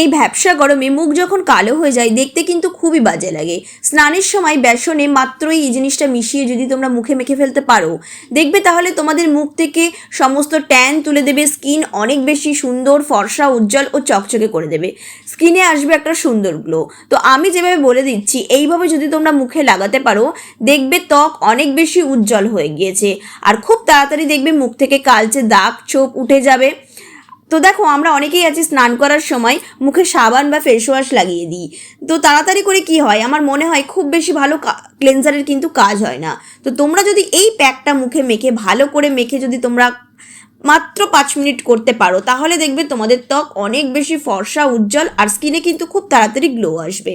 এই ভ্যাপসা গরমে মুখ যখন কালো হয়ে যায় দেখতে কিন্তু খুবই বাজে লাগে। স্নানের সময় বেসনে মাত্রই এই জিনিসটা মিশিয়ে যদি তোমরা মুখে মেখে ফেলতে পারো, দেখবে তাহলে তোমাদের মুখ থেকে সমস্ত ট্যান তুলে দেবে, স্কিন অনেক বেশি সুন্দর, ফর্সা, উজ্জ্বল ও চকচকে করে দেবে। স্কিনে আসবে একটা সুন্দর গ্লো। তো আমি যেভাবে বলে দিচ্ছি এইভাবে যদি তোমরা মুখে লাগাতে পারো, দেখবে ত্বক অনেক বেশি উজ্জ্বল হয়ে গিয়েছে আর খুব তাড়াতাড়ি দেখবে মুখ থেকে কালচে দাগ ছোপ উঠে যাবে। তো দেখো, আমরা অনেকেই আছি স্নান করার সময় মুখে সাবান বা ফেস ওয়াশ লাগিয়ে দিই। তো তাড়াতাড়ি করে কি হয়, আমার মনে হয় খুব বেশি ভালো ক্লেনজারের কিন্তু কাজ হয় না। তো তোমরা যদি এই প্যাকটা মুখে মেখে ভালো করে মেখে যদি তোমরা মাত্র 5 মিনিট করতে পারো, তাহলে দেখবে তোমাদের ত্বক অনেক বেশি ফর্সা, উজ্জ্বল আর স্কিনে কিন্তু খুব তাড়াতাড়ি গ্লো আসবে।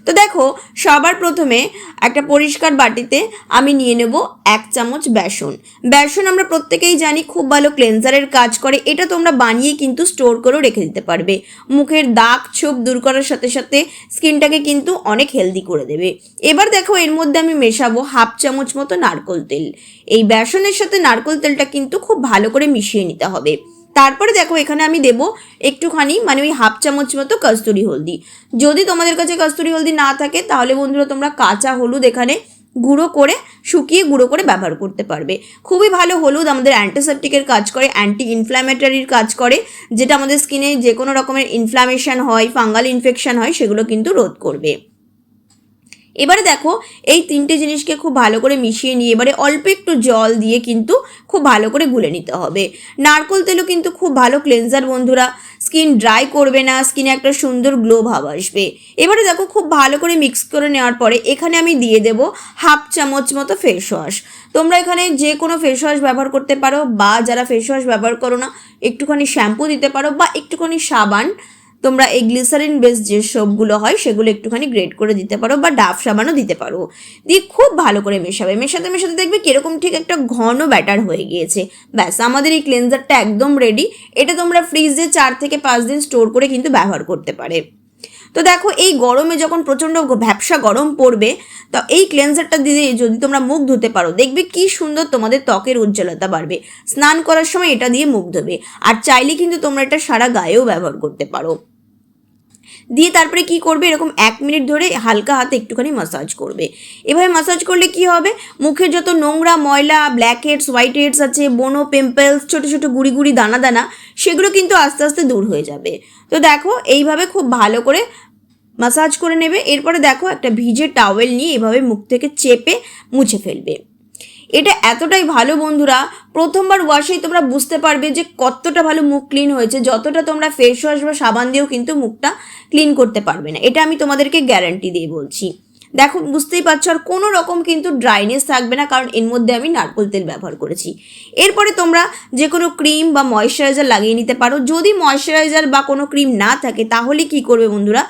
তো দেখো, সবার প্রথমে একটা পরিষ্কার বাটিতে আমি নিয়ে নেব 1 চামচ বেসন। বেসন আমরা প্রত্যেকেই জানি খুব ভালো ক্লেনজারের কাজ করে। এটা তোমরা বানিয়ে কিন্তু স্টোর করেও রেখে দিতে পারবে। মুখের দাগ ছোপ দূর করার সাথে সাথে স্কিনটাকে কিন্তু অনেক হেলদি করে দেবে। এবার দেখো, এর মধ্যে আমি মেশাবো 1/2 চামচ মতো নারকেল তেল। এই বেসনের সাথে নারকেল তেলটা কিন্তু খুব ভালো করে মিশিয়ে নিতে হবে। তারপরে দেখো, এখানে আমি দেব একটুখানি ওই 1/2 চামচ মতো কস্তুরি হলদি। যদি তোমাদের কাছে কস্তুরি হলদি না থাকে তাহলে বন্ধুরা তোমরা কাঁচা হলুদ এখানে গুঁড়ো করে শুকিয়ে গুঁড়ো করে ব্যবহার করতে পারবে। খুবই ভালো হলুদ আমাদের অ্যান্টিসেপটিকের কাজ করে, অ্যান্টি ইনফ্ল্যামেটরির কাজ করে, যেটা আমাদের স্কিনে যে কোনো রকমের ইনফ্ল্যামেশন হয়, ফাঙ্গাল ইনফেকশন হয়, সেগুলো কিন্তু রোধ করবে। এবারে দেখো, এই 3টে জিনিসকে খুব ভালো করে মিশিয়ে নিয়ে এবারে অল্প একটু জল দিয়ে কিন্তু খুব ভালো করে গুলে নিতে হবে। নারকেল তেলও কিন্তু খুব ভালো ক্লেনজার বন্ধুরা, স্কিন ড্রাই করবে না, স্কিনে একটা সুন্দর গ্লো ভাব আসবে। এবারে দেখো, খুব ভালো করে মিক্স করে নেওয়ার পরে এখানে আমি দিয়ে দেব 1/2 চামচ মতো ফেস ওয়াশ। তোমরা এখানে যে কোনো ফেস ওয়াশ ব্যবহার করতে পারো, বা যারা ফেস ওয়াশ ব্যবহার করো না একটুখানি শ্যাম্পু দিতে পারো, বা একটুখানি সাবান, তোমরা এই গ্লিসারিন বেস যে সোপগুলো হয় সেগুলো একটুখানি গ্রেট করে দিতে পারো, বা ডাব সাবানও দিতে পারো। দিয়ে খুব ভালো করে মেশাবে। মেশাতে মেশাতে দেখবে কিরকম ঠিক একটা ঘন ব্যাটার হয়ে গিয়েছে। ব্যাস, আমাদের এই ক্লেনজারটা একদম রেডি। এটা তোমরা ফ্রিজে 4 থেকে 5 দিন স্টোর করে কিন্তু ব্যবহার করতে পারে। তো দেখো, এই গরমে যখন প্রচণ্ড ভ্যাপসা গরম পড়বে, তো এই ক্লেনজারটা দিয়ে যদি তোমরা মুখ ধুতে পারো, দেখবে কি সুন্দর তোমাদের ত্বকের উজ্জ্বলতা বাড়বে। স্নান করার সময় এটা দিয়ে মুখ ধোবে, আর চাইলে কিন্তু তোমরা এটা সারা গায়েও ব্যবহার করতে পারো। দিয়ে তারপরে কি করবে, এরকম 1 মিনিট ধরে হালকা হাতে একটুখানি মাসাজ করবে। এভাবে মাসাজ করলে কি হবে, মুখের যত নোংরা, ময়লা, ব্ল্যাক হেডস, হোয়াইট হেডস আছে, বোনো, পিম্পলস, ছোটো ছোটো গুড়ি গুড়ি দানা দানা, সেগুলো কিন্তু আস্তে আস্তে দূর হয়ে যাবে। তো দেখো, এইভাবে খুব ভালো করে মাসাজ করে নেবে। এরপরে দেখো, একটা ভিজে টাওয়েল নিয়ে এভাবে মুখ থেকে চেপে মুছে ফেলবে। এটা এতটাই ভালো বন্ধুরা, প্রথমবার ওয়াশেই তোমরা বুঝতে পারবে যে কতটা ভালো মুখ ক্লিন হয়েছে। যতটা তোমরা ফেস ওয়াশ বা সাবান দিয়েও কিন্তু মুখটা ক্লিন করতে পারবে না, এটা আমি তোমাদেরকে গ্যারান্টি দিয়ে বলছি। দেখো, বুঝতেই পারছো, আর কোনো রকম কিন্তু ড্রাইনেস থাকবে না, কারণ এর মধ্যে আমি নারকেল তেল ব্যবহার করেছি। এরপরে তোমরা যে কোনো ক্রিম বা ময়েশ্চারাইজার লাগিয়ে নিতে পারো। যদি ময়েশ্চারাইজার বা কোনো ক্রিম না থাকে তাহলে কি করবে বন্ধুরা,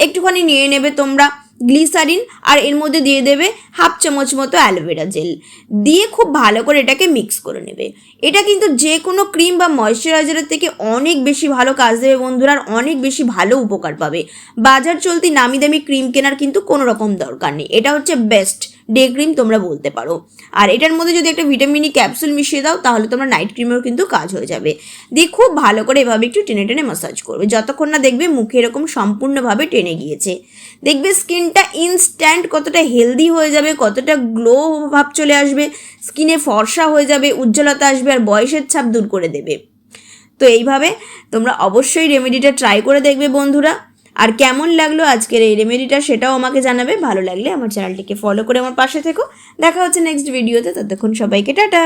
একটুখানি নিয়ে নেবে তোমরা গ্লিসারিন, আর এর মধ্যে দিয়ে দেবে 1/2 চামচ মতো অ্যালোভেরা জেল। দিয়ে খুব ভালো করে এটাকে মিক্স করে নেবে। এটা কিন্তু যে কোনো ক্রিম বা ময়েশ্চারাইজারের থেকে অনেক বেশি ভালো কাজ দেবে বন্ধুরা, আর অনেক বেশি ভালো উপকার পাবে। বাজার চলতি নামি দামি ক্রিম কেনার কিন্তু কোনো রকম দরকার নেই। এটা হচ্ছে বেস্ট ডে ক্রিম তোমরা বলতে পারো। আর এটার মধ্যে যদি একটা ভিটামিন ই ক্যাপসুল মিশিয়ে দাও, তাহলে তোমরা নাইট ক্রিমেও কিন্তু কাজ হয়ে যাবে। দিয়ে খুব ভালো করে এভাবে একটু টেনে টেনে ম্যাসাজ করবে, যতক্ষণ না দেখবে মুখে এরকম সম্পূর্ণভাবে টেনে গিয়েছে। দেখবে স্কিনটা ইনস্ট্যান্ট কতটা হেলদি হয়ে যাবে, কতটা গ্লো ভাব চলে আসবে, স্কিনে ফর্সা হয়ে যাবে, উজ্জ্বলতা আসবে, আর বয়সের ছাপ দূর করে দেবে। তো এইভাবে তোমরা অবশ্যই রেমেডিটা ট্রাই করে দেখবে বন্ধুরা। আর কেমন লাগলো আজকের এই রেমেডিটা সেটাও আমাকে জানাবে। ভালো লাগলে আমার চ্যানেলটিকে ফলো করে আমার পাশে থেকো। দেখা হচ্ছে নেক্সট ভিডিওতে, ততক্ষণ সবাইকে টাটা।